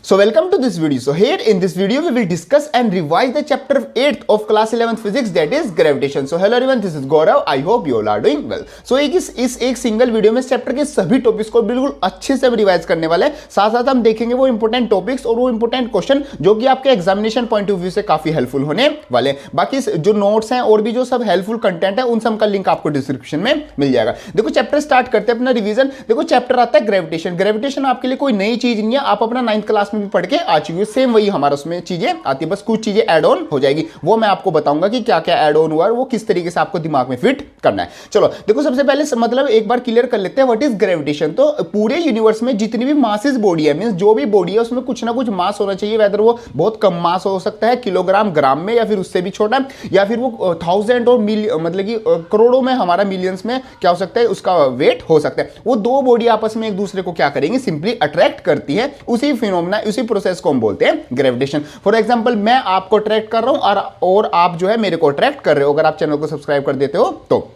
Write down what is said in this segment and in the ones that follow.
So welcome to this video. So here in this video we will discuss and revise the chapter 8th of class 11th physics, that is gravitation. So hello everyone, this is Gaurav. I hope you all are doing well. So एक single video में इस chapter के सभी topics को बिल्कुल अच्छे से revise करने वाले हैं। साथ साथ हम देखेंगे वो इंपोर्टेंट टॉपिक्स और वो इंपोर्टेंट क्वेश्चन जो कि आपके एग्जामिनेशन पॉइंट ऑफ व्यू से काफी हेल्पफुल होने वाले हैं। बाकी जो नोट्स हैं और भी जो सब हेल्पफुल कंटेंट है उन सब का लिंक आपको डिस्क्रिप्शन में मिल जाएगा। देखो चैप्टर स्टार्ट करते हैं अपना रिवीजन। देखो चैप्टर आता है ग्रेविटेशन। ग्रेविटेशन आपके लिए कोई नई चीज नहीं है, आप अपना 9th क्लास में भी पढ़ के आ चुकी है। सेम वही हमारा उसमें चीजें आती है, बस कुछ चीजें ऐड ऑन हो जाएगी। वो मैं आपको बताऊंगा कि क्या क्या ऐड ऑन हुआ है, वो किस तरीके से आपको दिमाग में फिट करना है। चलो देखो सबसे पहले मतलब एक बार क्लियर कर लेते हैं व्हाट इज ग्रेविटेशन। तो पूरे यूनिवर्स में जितनी भी मासेस बॉडी है, मींस जो भी बॉडी है उसमें कुछ ना कुछ मास होना चाहिए। वेदर वो बहुत कम मास हो सकता है किलोग्राम ग्राम में, या फिर उससे भी छोटा, या फिर वो थाउजेंड और मतलब कि करोड़ों में, हमारा मिलियंस में क्या हो सकता है, उसका वेट हो सकता है। वो दो बॉडी आपस में एक दूसरे को क्या करेंगे, सिंपली अट्रैक्ट करती है। उसी फिनोमेना, उसी प्रोसेस को हम बोलते हैं ग्रेविटेशन। फॉर एग्जांपल मैं आपको अट्रैक्ट कर रहा हूं और आप जो है मेरे को अट्रैक्ट कर रहे हो, अगर आप चैनल को सब्सक्राइब कर देते हो तो।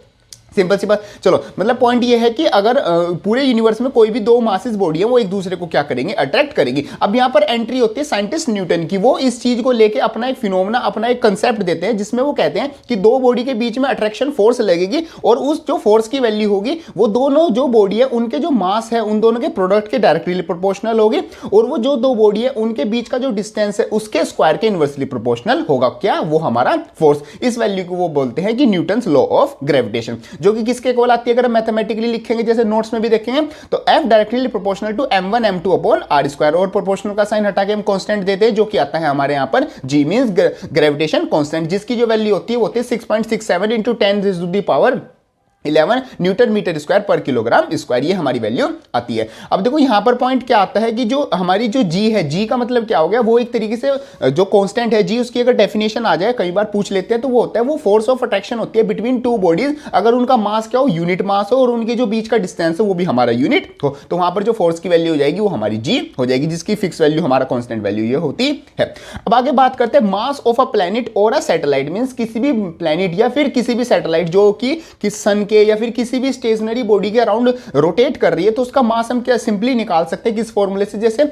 सिंपल सी बात। चलो मतलब पॉइंट ये है कि अगर पूरे यूनिवर्स में कोई भी दो मासिस बॉडी है वो एक दूसरे को क्या करेंगे, अट्रैक्ट करेंगी। अब यहां पर एंट्री होती है साइंटिस्ट न्यूटन की। वो इस चीज को लेके अपना एक फिनोमेना, अपना एक कंसेप्ट देते हैं जिसमें वो कहते हैं कि दो बॉडी के बीच में अट्रैक्शन फोर्स लगेगी और उस जो फोर्स की वैल्यू होगी वो दोनों जो बॉडी है उनके जो मास है उन दोनों के प्रोडक्ट के डायरेक्टली प्रोपोर्शनल होगी, और वो जो दो बॉडी है उनके बीच का जो डिस्टेंस है उसके स्क्वायर के इनवर्सली प्रोपोर्शनल होगा। क्या? वो हमारा फोर्स। इस वैल्यू को वो बोलते हैं कि न्यूटन्स लॉ ऑफ ग्रेविटेशन, जो कि किसके इक्वल अगर मैथमेटिकली लिखेंगे जैसे नोट्स में भी देखेंगे तो F directly proportional to m1 m2 upon r square, और प्रोपोर्शनल का साइन हटा के हम कांस्टेंट देते हैं जो कि आता है हमारे यहां पर g, मींस ग्रेविटेशन कांस्टेंट, जिसकी जो वैल्यू होती है 6.67 into 10 to the power 11 newton metre square पर किलोग्राम स्क्वायर, ये हमारी वैल्यू आती है। अब देखो यहां पर पॉइंट क्या आता है कि जो हमारी जो जी है, जी का मतलब क्या हो गया, वो एक तरीके से जो कांस्टेंट है जी, उसकी अगर डेफिनेशन आ जाए, कई बार पूछ लेते हैं, तो वो होता है वो फोर्स ऑफ अट्रैक्शन होती है बिटवीन टू बॉडीज। अगर उनका मास क्या हो, यूनिट मास हो, और उनके जो बीच का डिस्टेंस है वो भी हमारा यूनिट हो, तो वहां पर जो फोर्स की वैल्यू हो जाएगी वो हमारी जी हो जाएगी, जिसकी फिक्स वैल्यू हमारा कांस्टेंट वैल्यू ये होती है। अब आगे बात करते हैं मास ऑफ अ प्लैनेट और अ सैटेलाइट, मींस किसी भी प्लैनेट या फिर किसी भी सैटेलाइट जो कि सन के या फिर किसी भी स्टेशनरी बॉडी के अराउंड रोटेट कर रही है, तो उसका मास हम क्या सिंपली निकाल सकते हैं किस फॉर्मूले से, जैसे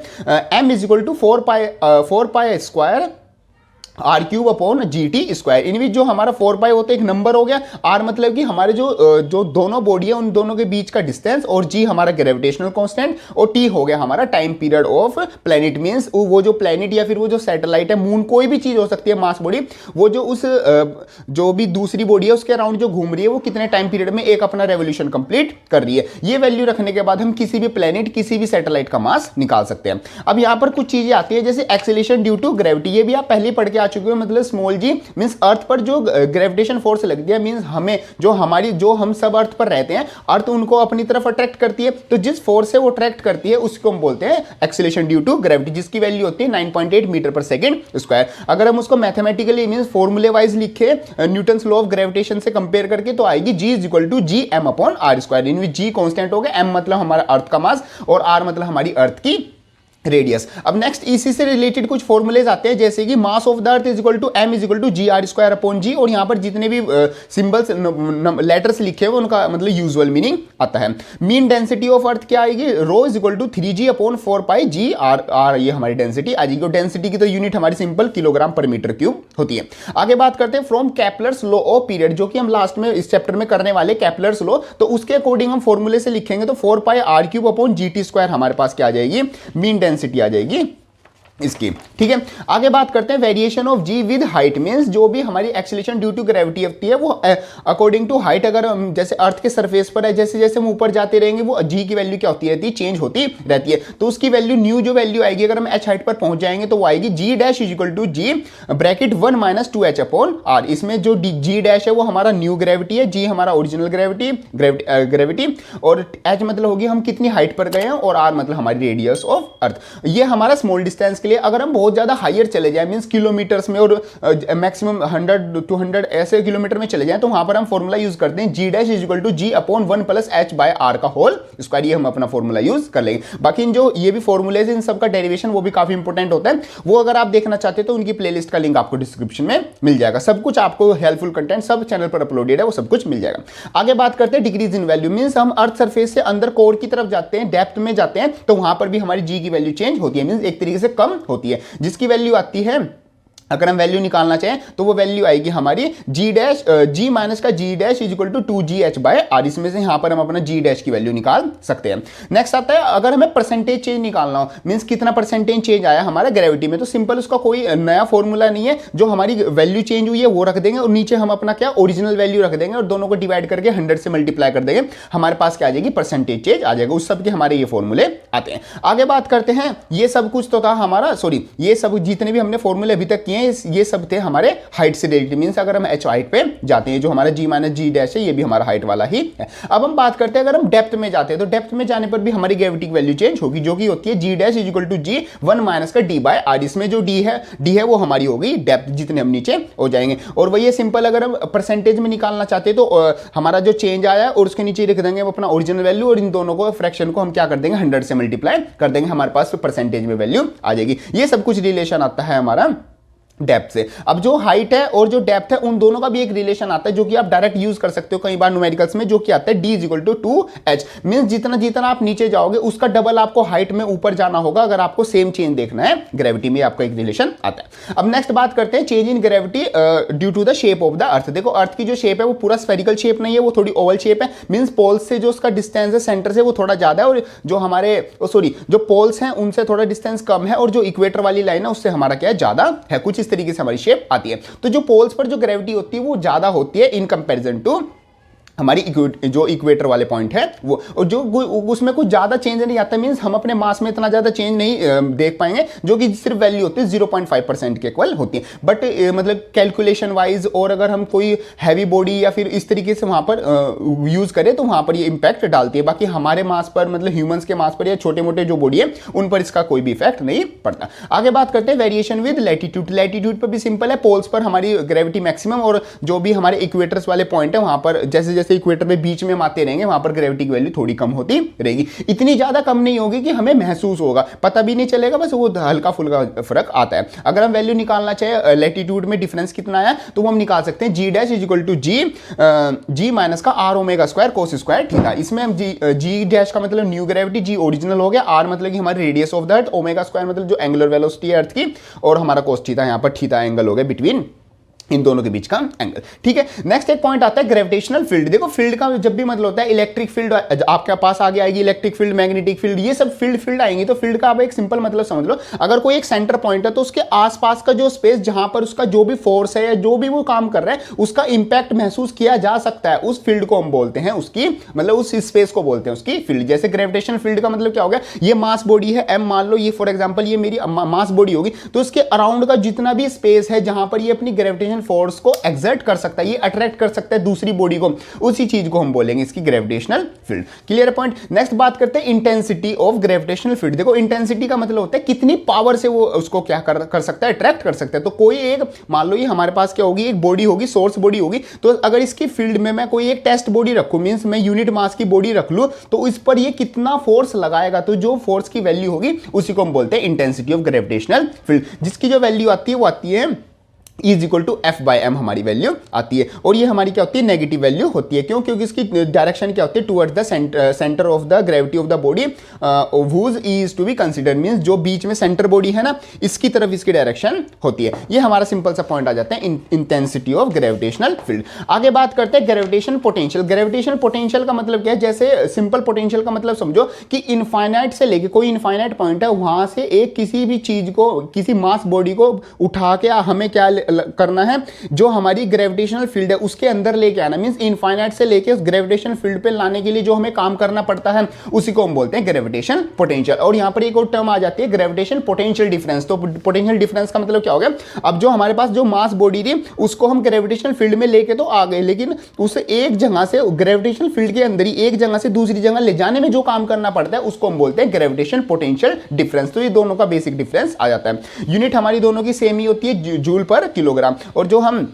m is equal to 4 pi square R cube upon G T square. इनमें जो हमारा 4 पाई होता है एक नंबर हो गया, आर मतलब कि हमारे जो दोनों बॉडी है उन दोनों के बीच का डिस्टेंस, और जी हमारा ग्रेविटेशनल कांस्टेंट, और टी हो गया हमारा time period of planet, means वो जो प्लेनेट या फिर वो जो सैटेलाइट है, मून, कोई भी चीज हो सकती है मास बॉडी, वो जो उस जो भी दूसरी बॉडी है उसके अराउंड जो घूम रही है वो कितने टाइम पीरियड में एक अपना रेवोल्यूशन कंप्लीट कर रही है। ये वैल्यू रखने के बाद हम किसी भी प्लेनेट, किसी भी सैटेलाइट का मास निकाल सकते हैं। अब यहां पर कुछ चीजें आती है जैसे एक्सेलरेशन ड्यू टू ग्रेविटी, ये भी आप पहले पढ़ के चुके हो, मतलब स्मॉल जी मींस अर्थ पर जो ग्रेविटेशन फोर्स लगती है, मींस हमें जो हम सब अर्थ पर रहते हैं, अर्थ उनको अपनी तरफ अट्रैक्ट करती है, तो जिस फोर्स से वो अट्रैक्ट करती है उसको हम बोलते हैं एक्सेलरेशन ड्यू टू ग्रेविटी, जिसकी वैल्यू होती है 9.8 मीटर पर सेकंड स्क्वायर। अगर हम उसको मैथमेटिकली मींस फॉर्मूले वाइज लिखे न्यूटन्स लॉ ऑफ ग्रेविटेशन से कंपेयर करके, तो आएगी G is equal to G M upon R square. इनमें G कांस्टेंट हो गया, M मतलब हमारा अर्थ का मास, और R मतलब हमारी अर्थ की रेडियस। अब नेक्स्ट इसी से रिलेटेड कुछ फॉर्मूलेज आते हैं, जैसे कि mass of the earth is equal to m is equal to G R square upon G, और यहां पर जितने भी सिंबल्स लेटर्स लिखे हुए उनका मतलब यूजुअल मीनिंग आता है। मीन डेंसिटी ऑफ अर्थ क्या आएगी, rho is equal to 3g upon 4 pi G R, ये हमारी डेंसिटी आ जाएगी। डेंसिटी की तो यूनिट हमारी सिंपल किलोग्राम पर मीटर क्यूब होती है। आगे बात करते हैं from Kepler's law of period, जो कि हम लास्ट में इस चैप्टर में करने वाले केपलर्स लॉ, तो उसके अकॉर्डिंग हम फॉर्मूले से लिखेंगे तो 4 pi R cube upon G T square हमारे पास क्या आ जाएगी, मीन डेंसिटी आ जाएगी इसकी। ठीक है, आगे बात करते हैं variation of G with height, means जो भी हमारी एक्सेलरेशन ड्यू टू ग्रेविटी होती है वो अकॉर्डिंग टू हाइट, अगर जैसे अर्थ के सरफेस पर है, जैसे जैसे हम ऊपर जाते रहेंगे वो जी की वैल्यू क्या होती रहती है, चेंज होती रहती है। तो उसकी वैल्यू न्यू जो वैल्यू आएगी, अगर हम एच हाइट पर पहुंच जाएंगे तो वो आएगी G dash is equal to G bracket 1 minus 2h upon R. इसमें जो जी डैश है वो हमारा न्यू ग्रेविटी है, जी हमारा ओरिजिनल ग्रेविटी, और एच मतलब होगी हम कितनी हाइट पर गए हैं, और आर मतलब हमारी रेडियस ऑफ अर्थ। ये हमारा स्मॉल डिस्टेंस के लिए अगर हम बहुत ज़्यादा हायर चले जाए मीन्स किलोमीटर्स में और मैक्सिमम 100-200 ऐसे किलोमीटर में चले जाए तो वहां पर हम फॉर्मूला यूज करते हैं g dash is equal to g upon 1 plus h by r का होल स्क्वायर, ये हम अपना फॉर्मूला यूज कर लेंगे। बाकी जो ये भी फॉर्मूले इन सब का डेरिवेशन वो भी काफी इंपॉर्टेंट होता है, वो अगर आप देखना चाहते हैं तो उनकी प्लेलिस्ट का लिंक आपको डिस्क्रिप्शन में मिल जाएगा। सब कुछ आपको हेल्पफुल कंटेंट सब चैनल पर अपलोडेड है, वो सब कुछ मिल जाएगा। आगे बात करते हैं डिक्रीज इन वैल्यू, मींस हम अर्थ सरफेस से अंदर कोर की तरफ जाते हैं, डेप्थ में जाते हैं, तो वहां पर भी हमारी जी की वैल्यू चेंज होती है, मींस एक तरीके से कम होती है, जिसकी वैल्यू आती है, अगर हम वैल्यू निकालना चाहें तो वो वैल्यू आएगी हमारी जी माइनस का G dash is equal to 2gh by r। इसमें से यहां पर हम अपना जी डैश की वैल्यू निकाल सकते हैं। नेक्स्ट आता है अगर हमें परसेंटेज चेंज निकालना हो, मींस कितना परसेंटेज चेंज आया हमारा ग्रेविटी में, तो सिंपल उसका कोई नया फॉर्मूला नहीं है, जो हमारी वैल्यू चेंज हुई है वो रख देंगे और नीचे हम अपना क्या ओरिजिनल वैल्यू रख देंगे और दोनों को डिवाइड करके 100 से मल्टीप्लाई कर देंगे, हमारे पास क्या आ जाएगी परसेंटेज चेंज आ जाएगा। उस सब के हमारे ये फॉर्मूले आते हैं। आगे बात करते हैं, ये सब कुछ तो था हमारा, सॉरी ये सब जितने भी हमने फॉर्मूले अभी तक किए हैं ये सब थे हमारे हाइट से रिलेटेड, मींस अगर हम h हाइट पे जाते हैं, जो हमारा g माइनस जी डैश है ये भी हमारा हाइट वाला ही है। अब हम बात करते हैं अगर हम डेप्थ में जाते हैं, तो डेप्थ में जाने पर भी हमारी ग्रेविटी की वैल्यू चेंज होगी, जो कि होती है g dash is equal to g 1 minus का d बाय r। इसमें जो d है वो हमारी होगी डेप्थ, जितने हम नीचे हो जाएंगे। और वही सिंपल अगर हम परसेंटेज में निकालना चाहते हैं तो हमारा जो चेंज आया है और उसके नीचे लिख देंगे अपना ओरिजिनल वैल्यू, और इन दोनों को फ्रैक्शन को हम क्या कर देंगे 100 से मल्टीप्लाई कर देंगे, हमारे पास परसेंटेज में वैल्यू आ जाएगी। ये सब कुछ रिलेशन आता है हमारा डेप्थ से। अब जो हाइट है और जो डेप्थ है उन दोनों का भी एक रिलेशन आता है, जो कि आप डायरेक्ट यूज कर सकते हो कई बार न्यूमेरिकल्स में, जो कि आता है d is equal to 2h। Means जितना जितना आप नीचे जाओगे उसका डबल आपको हाइट में ऊपर जाना होगा, अगर आपको सेम चेंज देखना है ग्रेविटी में, आपका एक रिलेशन आता है। अब नेक्स्ट बात करते हैं change in gravity due to the shape of the earth. देखो अर्थ की जो शेप है वो पूरा स्फेरिकल शेप नहीं है, वो थोड़ी ओवल शेप है, मींस पोल्स से जो उसका डिस्टेंस है सेंटर से वो थोड़ा ज्यादा है, और जो हमारे जो पोल्स हैं उनसे थोड़ा डिस्टेंस कम है, और जो इक्वेटर वाली लाइन है उससे हमारा क्या है ज्यादा है। कुछ इस तरीके से हमारी शेप आती है। तो जो पोल्स पर जो ग्रेविटी होती है वो ज्यादा होती है इन कंपैरिजन टू हमारी जो इक्वेटर वाले पॉइंट है वो, और जो उसमें कुछ ज्यादा चेंज नहीं आता, मींस हम अपने मास में इतना ज्यादा चेंज नहीं देख पाएंगे, जो कि सिर्फ वैल्यू होती है 0.5% के इक्वल होती है। बट मतलब कैलकुलेशन वाइज, और अगर हम कोई हैवी बॉडी या फिर इस तरीके से वहां पर यूज करें तो वहां पर ये इंपैक्ट डालती है। बाकी हमारे मास पर, मतलब ह्यूमंस के मास पर या छोटे मोटे जो बॉडी है उन पर इसका कोई भी इफेक्ट नहीं पड़ता। आगे बात करते हैं वेरिएशन विद लैटिट्यूड। लैटिट्यूड पर भी सिंपल है, पोल्स पर हमारी ग्रेविटी मैक्सिमम, और जो भी हमारे इक्वेटर्स वाले पॉइंट है वहां पर जैसे जैसे इक्वेटर में बीच में आते रहेंगे वहां पर ग्रेविटी की वैल्यू थोड़ी कम होती रहेगी। इतनी ज्यादा कम नहीं होगी कि हमें महसूस होगा, पता भी नहीं चलेगा, बस वो हल्का फुल्का फर्क आता है। अगर हम वैल्यू निकालना चाहे लैटिट्यूड में डिफरेंस कितना आया, तो वो हम निकाल सकते हैं G dash is equal to G minus का R omega square cos square theta. इसमें हम जी डैश का मतलब न्यू ग्रेविटी, जी ओरिजिनल हो गया, आर मतलब कि हमारी radius of the earth, omega square मतलब जो एंगुलर वेलोसिटी है अर्थ की, और हमारा कोस थीटा, यहाँ पर थीटा एंगल हो गया बिटवीन इन दोनों के बीच का एंगल। ठीक है, नेक्स्ट एक पॉइंट आता है ग्रेविटेशनल फील्ड। देखो फील्ड का जब भी मतलब होता है इलेक्ट्रिक फील्ड आपके पास आगे आएगी, इलेक्ट्रिक फील्ड, मैग्नेटिक फील्ड, ये सब फील्ड आएंगी। तो फील्ड का आप एक सिंपल मतलब समझ लो, अगर कोई एक सेंटर पॉइंट है तो उसके आसपास का जो स्पेस, जहां पर उसका जो भी फोर्स है या जो भी वो काम कर रहा है उसका इंपैक्ट महसूस किया जा सकता है, उस फील्ड को हम बोलते हैं उसकी, मतलब उस स्पेस को बोलते हैं उसकी फील्ड। जैसे ग्रेविटेशनल फील्ड का मतलब क्या हो गया, ये मास बॉडी है m, मान लो ये फॉर एग्जांपल ये मेरी मास बॉडी होगी, तो उसके अराउंड का जितना भी स्पेस है जहां पर ये अपनी ग्रेविटेशन फोर्स को एक्सर्ट कर सकता है, ये अट्रैक्ट कर सकता है दूसरी बॉडी को, उसी चीज को हम बोलेंगे इसकी gravitational field. Clear point. Next बात करते हैं इंटेंसिटी ऑफ ग्रेविटेशनल फील्ड। देखो इंटेंसिटी का मतलब होता है कितनी पावर से वो उसको क्या कर सकता है, अट्रैक्ट कर सकता है। तो कोई एक, मान लो ये हमारे पास क्या होगी, एक बॉडी होगी, सोर्स बॉडी होगी, तो अगर इसकी फील्ड में मैं कोई एक टेस्ट बॉडी रखूं, मींस मैं यूनिट मास की बॉडी रख लूं, तो इस पर ये कितना फोर्स लगाएगा, तो जो फोर्स की वैल्यू होगी उसी को हम बोलते हैं इंटेंसिटी ऑफ ग्रेविटेशनल फील्ड, जिसकी जो वैल्यू आती है वो आती है is equal to F by M हमारी वैल्यू आती है। और ये हमारी क्या होती है, नेगेटिव वैल्यू होती है। क्यों? क्योंकि इसकी डायरेक्शन क्या होती है, towards the centre of the gravity of the body whose is to be considered, means जो बीच में सेंटर बॉडी है ना, इसकी तरफ इसकी डायरेक्शन होती है। ये हमारा सिंपल सा पॉइंट आ जाता है इंटेंसिटी ऑफ ग्रेविटेशनल फील्ड। आगे बात करते हैं ग्रेविटेशन पोटेंशियल। ग्रेविटेशनल पोटेंशियल का मतलब क्या है, जैसे सिंपल पोटेंशियल का मतलब समझो कि इनफाइनाइट से लेके कोई इनफाइनाइट पॉइंट है, वहां से एक किसी भी चीज को, किसी मास बॉडी को उठा के हमें क्या करना है, जो हमारी ग्रेविटेशनल फील्ड है उसके अंदर लेके आना, मींस इनफाइनाइट से लेके उस ग्रेविटेशनल फील्ड पे लाने के लिए जो हमें काम करना पड़ता है उसी को हम बोलते हैं ग्रेविटेशन पोटेंशियल। और यहां पर एक और टर्म आ जाती है ग्रेविटेशन पोटेंशियल डिफरेंस। तो पोटेंशियल डिफरेंस का मतलब क्या हो गया, अब जो हमारे पास जो मास बॉडी थी उसको हम ग्रेविटेशनल फील्ड में लेके तो आ गए, लेकिन उसे एक जगह से ग्रेविटेशनल फील्ड के अंदर ही एक जगह से दूसरी जगह ले जाने में जो काम करना पड़ता है उसको हम बोलते हैं ग्रेविटेशन पोटेंशियल डिफरेंस। तो ये दोनों का बेसिक डिफरेंस आ जाता है। यूनिट हमारी दोनों की सेम ही होती है, जूल पर किलोग्राम। और जो हम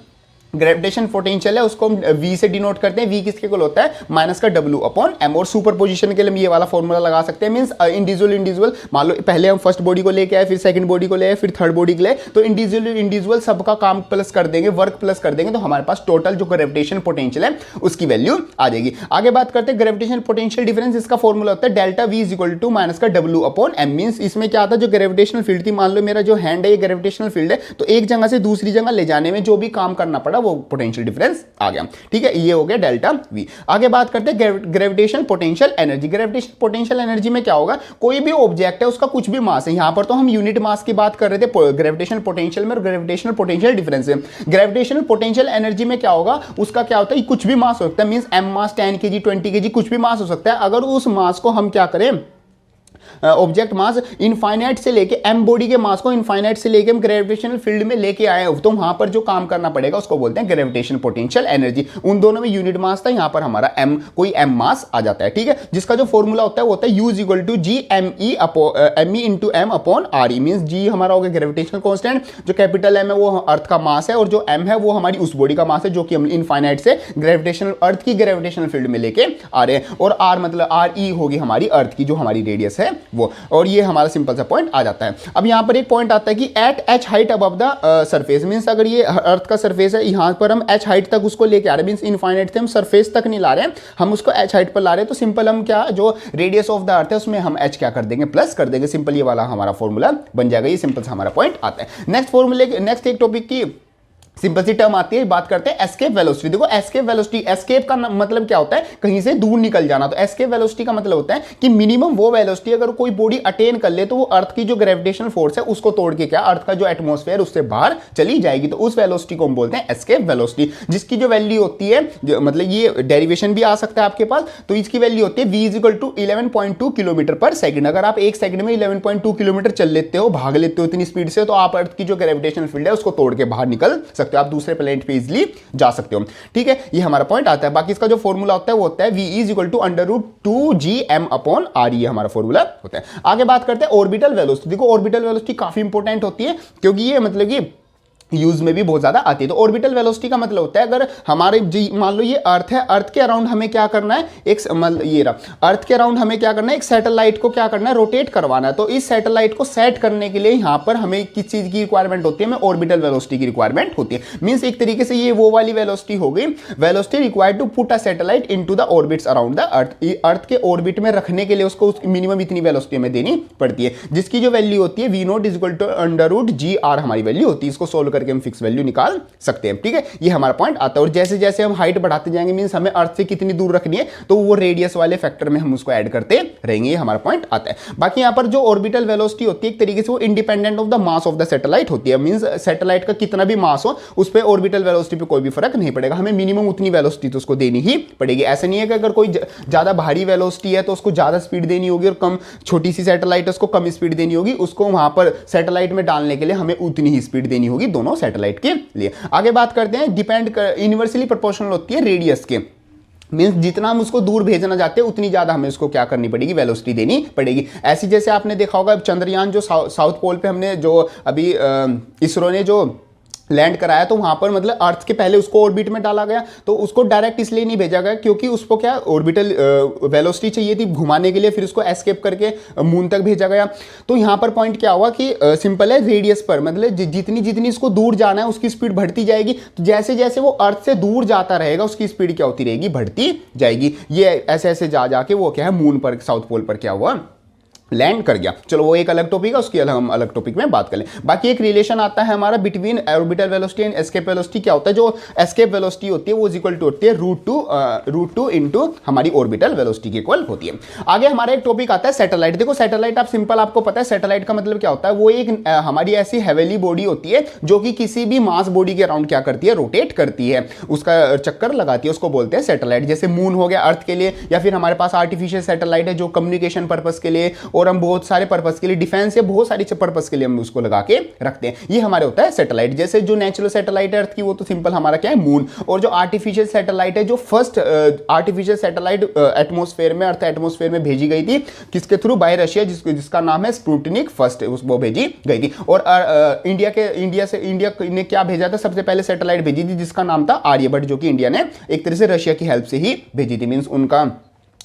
ग्रेविटेशन पोटेंशियल है उसको हम v से डिनोट करते हैं। v किसके इक्वल होता है, माइनस का w अपॉन m। और सुपर पोजिशन के लिए हम ये वाला फॉर्मूला लगा सकते हैं, मींस इंडिविजुअल मान लो पहले हम फर्स्ट बॉडी को लेके आए, फिर सेकंड बॉडी को ले आए, फिर थर्ड बॉडी के लिए, तो इंडिविजुअल सबका काम प्लस कर देंगे, वर्क प्लस कर देंगे, तो हमारे पास टोटल जो ग्रेविटेशन पोटेंशियल है उसकी वैल्यू आ जाएगी। आगे बात करते हैं ग्रेविटेशन पोटेंशियल डिफरेंस। इसका फॉर्मूला होता है delta v is equal to minus का w अपॉन m। मींस इसमें क्या आता है, जो ग्रेविटेशनल फील्ड थी, मान लो मेरा जो हैंड है ये ग्रेविटेशनल फील्ड है, तो एक जगह से दूसरी जगह ले जाने में जो भी काम करना पड़ा वो पोटेंशियल डिफरेंस आ गया। ठीक है, ये हो गया डेल्टा वी। आगे बात करते हैं gravitational potential energy. Gravitational potential energy में क्या होगा, कोई भी ऑब्जेक्ट है उसका कुछ भी मास है, यहां पर तो हम यूनिट मास की बात कर रहे थे ग्रेविटेशनल पोटेंशियल में और ग्रेविटेशनल पोटेंशियल डिफरेंस है। ग्रेविटेशनल पोटेंशियल एनर्जी में क्या होगा, उसका क्या होता है, कुछ भी मास हो सकता है, मींस m मास 10 kg 20 kg कुछ भी मास हो सकता है। अगर उस मास को हम क्या करें, ऑब्जेक्ट मास इनफाइनाइट से लेके m बॉडी के मास को इनफाइनाइट से लेके हम ग्रेविटेशनल फील्ड में लेके आए, तो वहां पर जो काम करना पड़ेगा उसको बोलते हैं ग्रेविटेशनल पोटेंशियल एनर्जी। उन दोनों में यूनिट मास था, यहां पर हमारा m कोई m मास आ जाता है। ठीक है, जिसका जो फॉर्मूला होता है वो होता है u is equal to G M E into M upon R E. Means g हमारा हो गया ग्रेविटेशनल कांस्टेंट, जो कैपिटल m है वो अर्थ का मास है, और जो m है वो हमारी उस बॉडी का मास है जो कि हम इनफाइनाइट से ग्रेविटेशनल अर्थ की ग्रेविटेशनल फील्ड में लेके आ रहे हैं। और r मतलब आर ई होगी हमारी अर्थ की जो हमारी रेडियस है वो, और ये हमारा सिंपल सा पॉइंट आ जाता है। अब यहां पर एक पॉइंट आता है कि at h height above the surface, means अगर ये अर्थ का सरफेस है, यहां पर हम h हाइट तक उसको लेके आ रहे हैं, मींस इनफाइनाइट से हम सरफेस तक नहीं ला रहे हैं, हम उसको h हाइट पर ला रहे हैं, तो सिंपल हम क्या, जो रेडियस ऑफ द अर्थ है उसमें हम h क्या कर देंगे, प्लस कर देंगे। सिंपल ये वाला हमारा फॉर्मूला बन जाएगा। ये सिंपल सा हमारा पॉइंट आता है। नेक्स्ट फॉर्मूले, नेक्स्ट एक टॉपिक की सिंपल सी टर्म आती है, बात करते हैं एस्केप वेलोसिटी। देखो एस्केप वेलोसिटी, एस्केप का मतलब क्या होता है, कहीं से दूर निकल जाना। तो एस्केप वेलोसिटी का मतलब होता है कि मिनिमम वो वेलोसिटी अगर कोई बॉडी अटेन कर ले तो वो अर्थ की जो ग्रेविटेशनल फोर्स है उसको तोड़ के क्या, अर्थ का जो एटमॉस्फेयर उससे बाहर चली जाएगी, तो उस वेलोसिटी को हम बोलते हैं एस्केप वेलोसिटी, जिसकी जो वैल्यू होती है, मतलब ये डेरिवेशन भी आ सकता है आपके पास, तो इसकी वैल्यू होती है v is equal to 11.2 kilometre पर सेकंड। अगर आप एक सेकंड में 11.2 किलोमीटर चल लेते हो, भाग लेते हो इतनी स्पीड से, तो आप अर्थ की जो ग्रेविटेशनल फील्ड है उसको तोड़ के बाहर निकल सकते हो, आप दूसरे प्लेनेट पे इजीली जा सकते हो। ठीक है, ये हमारा पॉइंट आता है। बाकी इसका जो फॉर्मूला होता है वो होता है v is equal to under root 2gm upon r, ये हमारा फॉर्मूला होता है। आगे बात करते हैं ऑर्बिटल वेलोसिटी। देखो ऑर्बिटल वेलोसिटी काफी इंपॉर्टेंट होती है, क्योंकि ये मतलब कि यूज में भी बहुत ज्यादा आती है। तो ऑर्बिटल वेलोसिटी का मतलब होता है, अगर हमारे मान लो ये अर्थ है, अर्थ के अराउंड हमें क्या करना है, एक ये रहा, अर्थ के अराउंड हमें क्या करना है, एक सैटेलाइट को क्या करना है, रोटेट करवाना है। तो इस सैटेलाइट को सेट करने के लिए यहाँ पर हमें किस चीज की रिक्वायरमेंट होती है, हमें ऑर्बिटल वेलोसिटी की रिक्वायरमेंट होती है। मींस एक तरीके से ये वो वाली वेलोसिटी हो गई, velocity required to put a satellite into the orbits around the earth. Earth के ऑर्बिट में रखने के लिए उसको मिनिमम इतनी वेलोसिटी में देनी पड़ती है, जिसकी जो वैल्यू होती है v not is equal to under root g r हमारी वैल्यू होती है। इसको सोल्व करके हम फिक्स वैल्यू निकाल सकते हैं। ठीक है, ये हमारा पॉइंट आता है। और जैसे जैसे हम हाइट बढ़ाते जाएंगे, मींस हमें अर्थ से कितनी दूर रखनी है, तो वो रेडियस वाले फैक्टर में हम उसको ऐड करते रहेंगे, ये हमारा पॉइंट आता है। बाकी यहां पर जो ऑर्बिटल वेलोसिटी होती है एक तरीके से वो independent of the mass of the satellite होती है। मींस सैटेलाइट का कितना भी मास हो उस पर ऑर्बिटल वेलोसिटी पे कोई भी फर्क नहीं पड़ेगा, हमें मिनिमम उतनी वेलोसिटी तो उसको देनी ही पड़ेगी। ऐसा नहीं है कि अगर कोई ज्यादा भारी वेलोसिटी है तो उसको ज्यादा स्पीड देनी होगी, और कम छोटी सी सैटेलाइट है उसको कम स्पीड देनी होगी, उसको वहां पर सैटेलाइट में डालने के लिए हमें उतनी ही स्पीड देनी होगी दोनों सैटेलाइट के लिए। आगे बात करते हैं, डिपेंड इनवर्सली प्रोपोर्शनल होती है रेडियस के, मींस जितना हम उसको दूर भेजना चाहते हैं उतनी ज्यादा हमें उसको क्या करनी पड़ेगी, वेलोसिटी देनी पड़ेगी। ऐसी जैसे आपने देखा होगा चंद्रयान जो साउथ पोल पे हमने जो अभी इसरो ने जो लैंड कराया, तो वहां पर मतलब अर्थ के पहले उसको ऑर्बिट में डाला गया, तो उसको डायरेक्ट इसलिए नहीं भेजा गया क्योंकि उसको क्या ऑर्बिटल वेलोसिटी चाहिए थी घुमाने के लिए, फिर उसको एस्केप करके मून तक भेजा गया। तो यहाँ पर पॉइंट क्या हुआ कि सिंपल है, रेडियस पर मतलब जितनी जितनी इसको दूर जाना है उसकी स्पीड बढ़ती जाएगी, तो जैसे जैसे वो अर्थ से दूर जाता रहेगा उसकी स्पीड क्या होती रहेगी, बढ़ती जाएगी। ये ऐसे ऐसे जा जाके वो क्या है मून पर, साउथ पोल पर क्या हुआ, लैंड कर गया। चलो वो एक अलग टॉपिक है, उसकी हम अलग टॉपिक में बात कर लें। बाकी एक रिलेशन आता है हमारा between orbital velocity and escape velocity. क्या होता है, जो एस्केप वेलोसिटी होती है वो इक्वल टू होती है √2 इनटू हमारी ऑर्बिटल वेलोसिटी की इक्वल होती है। आगे हमारा एक टॉपिक आता है सैटेलाइट। देखो सैटेलाइट आप सिंपल आपको पता है सैटेलाइट का मतलब क्या होता है, वो एक हमारी ऐसी हेवेली बॉडी होती है जो कि किसी भी मास बॉडी के अराउंड क्या करती है, रोटेट करती है, उसका चक्कर लगाती है, उसको बोलते हैं सैटेलाइट। जैसे मून हो गया अर्थ के लिए, या फिर हमारे पास आर्टिफिशियल सैटेलाइट है जो कम्युनिकेशन पर्पस के लिए और हम बहुत सारे पर्पस के लिए, डिफेंस या बहुत सारी पर्पस के लिए हम उसको लगा के रखते हैं, ये हमारे होता है सैटेलाइट। जैसे जो नेचुरल सैटेलाइट है अर्थ की वो तो सिंपल हमारा क्या है, मून। और जो आर्टिफिशियल सैटेलाइट है, जो फर्स्ट आर्टिफिशियल सैटेलाइट एटमॉस्फेयर में, अर्थ एटमॉस्फेयर में भेजी गई थी, किसके थ्रू, बाय रशिया, जिसका नाम है स्पुतनिक फर्स्ट, वो भेजी गई थी। और इंडिया ने क्या भेजा था, सबसे पहले सैटेलाइट भेजी थी जिसका नाम था आर्यभट्ट, जो कि इंडिया ने एक तरह से रशिया की हेल्प से ही भेजी थी। मींस उनका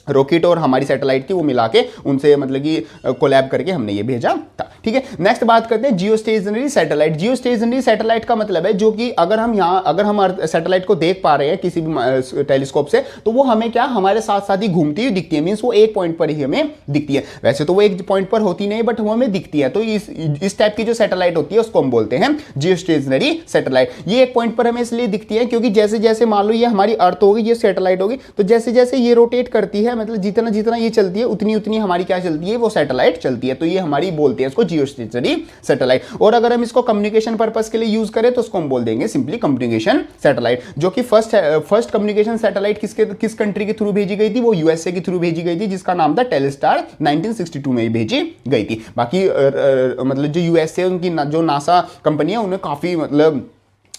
रॉकेट और हमारी सैटेलाइट थी वो मिला के उनसे मतलब कि कोलैब करके हमने ये भेजा था। ठीक है, नेक्स्ट बात करते हैं जियो स्टेशनरी सैटेलाइट। जियो स्टेशनरी सैटेलाइट का मतलब है जो कि अगर हम सैटेलाइट को देख पा रहे हैं किसी भी टेलीस्कोप से, तो वो हमें क्या, हमारे साथ साथ ही घूमती हुई दिखती है। मींस वो एक पॉइंट पर ही हमें दिखती है। वैसे तो वो एक पॉइंट पर होती नहीं, बट वो हमें दिखती है। तो इस टाइप की जो सैटेलाइट होती है उसको हम बोलते हैं जियो स्टेशनरी सैटेलाइट। ये एक पॉइंट पर हमें इसलिए दिखती है क्योंकि जैसे जैसे मान लो ये हमारी अर्थ होगी, ये सैटेलाइट होगी, तो जैसे जैसे ये रोटेट करती है, मतलब जितना जितना ये चलती है उतनी उतनी हमारी क्या चलती है, वो सैटेलाइट चलती है। तो ये हमारी बोलते हैं इसको जियो स्टेशनरी सैटेलाइट। और अगर हम इसको कम्युनिकेशन पर्पस के लिए यूज करें तो उसको हम बोल देंगे सिंपली कम्युनिकेशन सैटेलाइट। जो कि फर्स्ट कम्युनिकेशन सैटेलाइट किस कंट्री के थ्रू भेजी गई थी, वो यूएसए के थ्रू भेजी गई थी, जिसका नाम था टेलेस्टार। 1962 में भेजी गई थी। बाकी मतलब जो यूएसए उनकी जो नासा कंपनी है, उन्हें काफी मतलब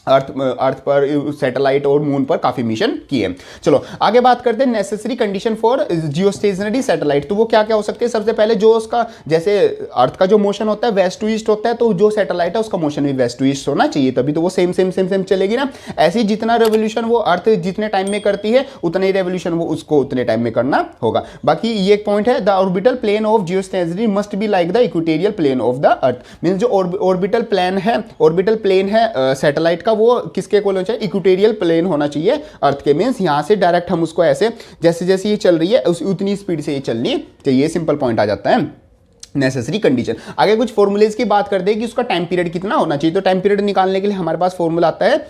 अर्थ पर सैटेलाइट और मून पर काफी मिशन किए। चलो आगे बात करते हैं necessary condition for Jio stationery satellite. तो वो क्या क्या हो सकते हैं, सबसे पहले जो उसका, जैसे अर्थ का जो मोशन होता है वेस्ट टू ईस्ट होता है, तो जो सैटेलाइट है उसका मोशन भी वेस्ट टू ईस्ट होना चाहिए, तभी तो वो सेम चलेगी ना। ऐसे ही जितना रेवोल्यूशन वो अर्थ जितने टाइम में करती है, उतना ही रेवोल्यूशन वो उसको उतने टाइम में करना होगा। बाकी ये एक पॉइंट है, the orbital plane of geostationary must be like the equatorial plane of the earth. Means जो ऑर्बिटल प्लेन है सैटेलाइट वो किसके इक्वल होना चाहिए, इक्वेटोरियल प्लेन होना चाहिए अर्थ के। मींस यहां से डायरेक्ट हम उसको ऐसे जैसे जैसे ये चल रही है उतनी स्पीड से ये चलनी चाहिए। सिंपल पॉइंट आ जाता है नेसेसरी कंडीशन। आगे कुछ फॉर्मूलेज की बात करते हैं कि उसका टाइम पीरियड कितना होना चाहिए। तो टाइम पीरियड निकालने के लिए हमारे पास फॉर्मूला आता है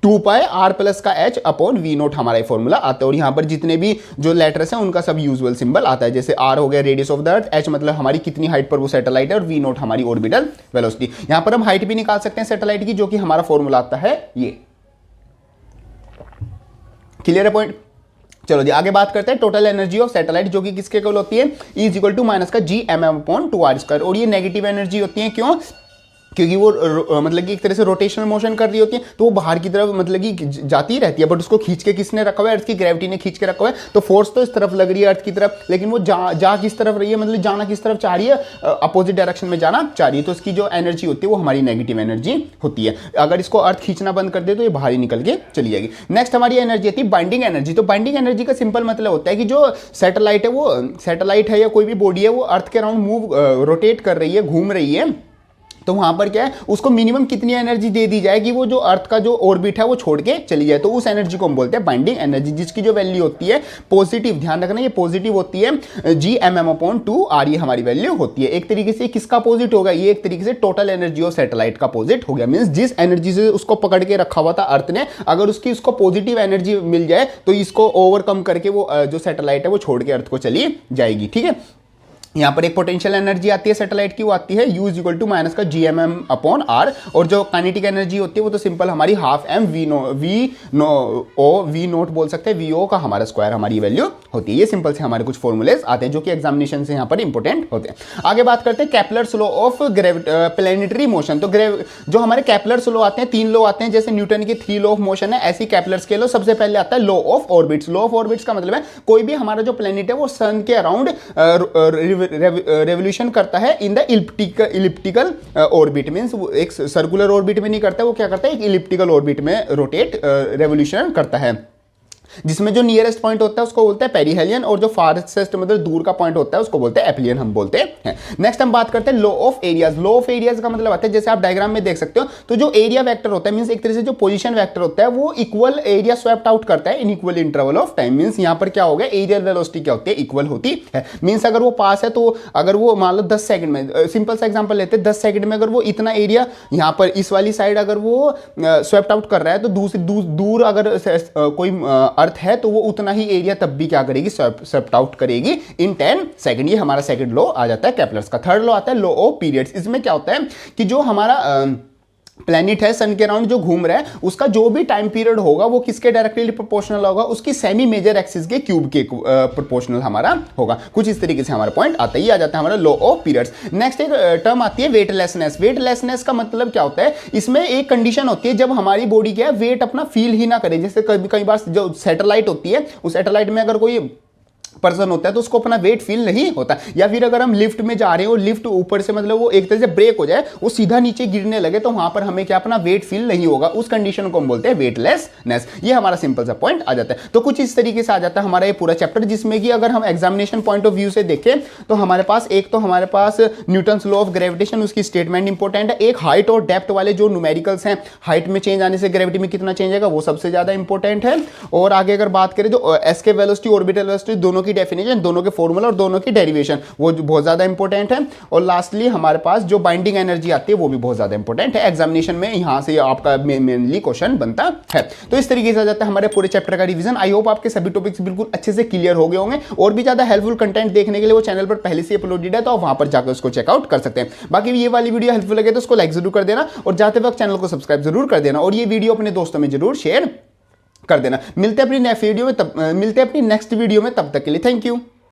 2πr प्लस का h अपॉन वी नोट, हमारा फॉर्मूला आता है। और यहाँ पर जितने भी जो लेटर्स हैं उनका सब यूजुअल सिंबल आता है। जैसे r हो गया radius of the earth, h मतलब हमारी कितनी हाइट पर वो सैटेलाइट है, और वी नोट हमारी ऑर्बिटल वेलोसिटी। यहाँ पर हम हाइट भी निकाल सकते हैं सैटेलाइट की, जो कि हमारा फॉर्मूला आता है ये। क्लियर है पॉइंट। चलो जी आगे बात करते हैं टोटल एनर्जी ऑफ सैटेलाइट, जो कि किसके इक्वल होती है, E इक्वल टू माइनस का Gmm/2r²। और ये नेगेटिव एनर्जी होती है, क्यों, क्योंकि वो मतलब कि एक तरह से रोटेशनल मोशन कर रही होती है, तो वो बाहर की तरफ मतलब कि जाती रहती है, बट उसको खींच के किसने रखा हुआ है, अर्थ की ग्रेविटी ने खींच के रखा हुआ है। तो फोर्स तो इस तरफ लग रही है अर्थ की तरफ, लेकिन वो जा किस तरफ रही है, मतलब जाना किस तरफ चाह रही है, अपोजिट डायरेक्शन में जाना चाह रही है। तो इसकी जो एनर्जी होती है वो हमारी नेगेटिव एनर्जी होती है। अगर इसको अर्थ खींचना बंद कर दे तो ये बाहर ही निकल के चली जाएगी। नेक्स्ट हमारी एनर्जी आती है बाइंडिंग एनर्जी। तो बाइंडिंग एनर्जी का सिंपल मतलब होता है कि जो सैटेलाइट है, वो सैटेलाइट है या कोई भी बॉडी है, वो अर्थ के अराउंड रोटेट कर रही है, घूम रही है, तो वहां पर क्या है, उसको मिनिमम कितनी एनर्जी दे दी जाए कि वो जो अर्थ का जो ऑर्बिट है वो छोड़ के चली जाए, तो उस एनर्जी को हम बोलते हैं बाइंडिंग एनर्जी, जिसकी जो वैल्यू होती है पॉजिटिव, ध्यान रखना ये पॉजिटिव होती है, Gmm/2r ये हमारी वैल्यू होती है। एक तरीके से किसका अपोजिट होगा, ये एक तरीके से टोटल एनर्जी ऑफ सैटेलाइट का अपोजिट हो गया। मींस जिस एनर्जी से उसको पकड़ के रखा हुआ था अर्थ ने, अगर उसको पॉजिटिव एनर्जी मिल जाए तो इसको ओवरकम करके वो जो सैटेलाइट है वो छोड़ के अर्थ को चली जाएगी। ठीक है, यहाँ पर एक पोटेंशियल एनर्जी आती है सैटेलाइट की, वो आती है U इक्वल टू माइनस का Gmm/r। और जो काइनेटिक एनर्जी होती है वो तो सिंपल हमारी हाफ m वी नोट बोल सकते हैं, VO का हमारा स्क्वायर हमारी वैल्यू होती है। ये सिंपल से हमारे कुछ फॉर्मूलेज आते हैं जो कि एग्जामिनेशन से यहाँ पर इंपॉर्टेंट होते हैं। आगे बात करते हैं Kepler's law of planetary motion. तो जो हमारे केपलर्स लॉ आते हैं, 3 लॉ आते हैं, जैसे न्यूटन के 3 लॉ ऑफ मोशन है, ऐसी केपलर्स के लॉ। सबसे पहले आता है law of orbits. Law of orbits का मतलब है कोई भी हमारा जो प्लैनेट है वो सन के अराउंड रेवोल्यूशन करता है in the elliptical orbit. Means एक सर्कुलर ऑर्बिट में नहीं करता, वो क्या करता है, एक इलिप्टिकल ऑर्बिट में रोटेट रेवोल्यूशन करता है। जिसमें जो नियरेस्ट पॉइंट होता है उसको बोलते हैं पेरिहेलियन, और जो फारेस्ट मतलब दूर का पॉइंट होता है उसको बोलते हैं एप्लियन हम बोलते हैं। नेक्स्ट हम बात करते हैं law of areas. Law of areas का मतलब आता है, जैसे आप डायग्राम में देख सकते हो, तो जो एरिया वेक्टर होता है मींस एक तरह से जो पोजीशन वेक्टर होता है वो इक्वल एरिया स्वैप्ड आउट करता है in equal interval of time. Means यहां पर क्या हो गया, एरियल वेलोसिटी क्या होती है, इक्वल होती है। मींस अगर वो पास है तो अगर वो मान लो 10 सेकंड में, सिंपल सा एग्जांपल लेते हैं, 10 सेकंड में अगर वो इतना एरिया यहां पर इस वाली साइड अगर वो स्वैप्ड आउट कर रहा है, तो दूर अगर कोई अर्थ है तो वो उतना ही एरिया तब भी क्या करेगी, स्वैप्ड आउट करेगी इन 10 सेकंड। ये हमारा सेकंड लॉ आ जाता है केपलर्स का। थर्ड लॉ आता है लॉ ऑफ पीरियड्स। इसमें क्या होता है कि जो हमारा प्लैनेट है सन के अराउंड जो घूम रहा है उसका जो भी टाइम पीरियड होगा वो किसके डायरेक्टली प्रोपोर्शनल होगा, उसकी सेमी मेजर एक्सिस के क्यूब के प्रोपोर्शनल हमारा होगा। कुछ इस तरीके से हमारा पॉइंट आता ही आ जाता है हमारा लॉ ऑफ पीरियड्स। नेक्स्ट एक टर्म आती है वेटलेसनेस। वेटलेसनेस का मतलब क्या होता है, इसमें एक कंडीशन होती है जब हमारी बॉडी क्या है वेट अपना फील ही ना करे। जैसे कई बार जो सैटेलाइट होती है उस सैटेलाइट में अगर कोई पर्सन होता है तो उसको अपना वेट फील नहीं होता, या फिर अगर हम लिफ्ट में जा रहे हैं और लिफ्ट ऊपर से मतलब वो एक तरह से ब्रेक हो जाए, वो सीधा नीचे गिरने लगे, तो वहां पर हमें क्या अपना वेट फील नहीं होगा, उस कंडीशन को हम बोलते हैं वेटलेसनेस। ये हमारा सिंपल सा पॉइंट आ जाता है। तो कुछ इस तरीके से आ जाता है हमारा ये पूरा चैप्टर, जिसमें कि अगर हम एग्जामिनेशन पॉइंट ऑफ व्यू से देखें तो हमारे पास एक तो हमारे पास न्यूटन्स लॉ ऑफ ग्रेविटेशन, उसकी स्टेटमेंट इंपॉर्टेंट है। एक हाइट और डेप्थ वाले जो न्यूमेरिकल्स हैं, हाइट में चेंज आने से ग्रेविटी में कितना चेंज आएगा, वो सबसे ज्यादा इंपॉर्टेंट है। और आगे अगर बात करें जो एसके वेलोसिटी ऑर्बिटल वेलोसिटी, दोनों की डेफिनेशन, दोनों के फॉर्मूला और दोनों की डेरिवेशन, वो बहुत ज्यादा इंपॉर्टेंट है। और लास्टली हमारे पास जो बाइंडिंग एनर्जी आती है वो भी बहुत ज्यादा इंपॉर्टेंट है। एग्जामिनेशन में यहां से आपका मेनली क्वेश्चन बनता है। तो इस तरीके से आ जाता है हमारे पूरे चैप्टर का रिवीजन। आई होप आपके सभी टॉपिक्स बिल्कुल अच्छे से क्लियर हो गए होंगे। और भी ज्यादा हेल्पफुल कंटेंट देखने के लिए वो चैनल पर पहले से अपलोडेड है, तो आप वहां पर जाकर उसको चेकआउट कर सकते हैं। बाकी ये वाली वीडियो हेल्पफुल लगे तो उसको लाइक जरूर कर देना, और जाते वक्त चैनल को सब्सक्राइब जरूर कर देना, और ये वीडियो अपने दोस्तों में जरूर शेयर कर देना। मिलते हैं अपनी नेक्स्ट वीडियो में, तब मिलते हैं अपनी नेक्स्ट वीडियो में, तब तक के लिए थैंक यू।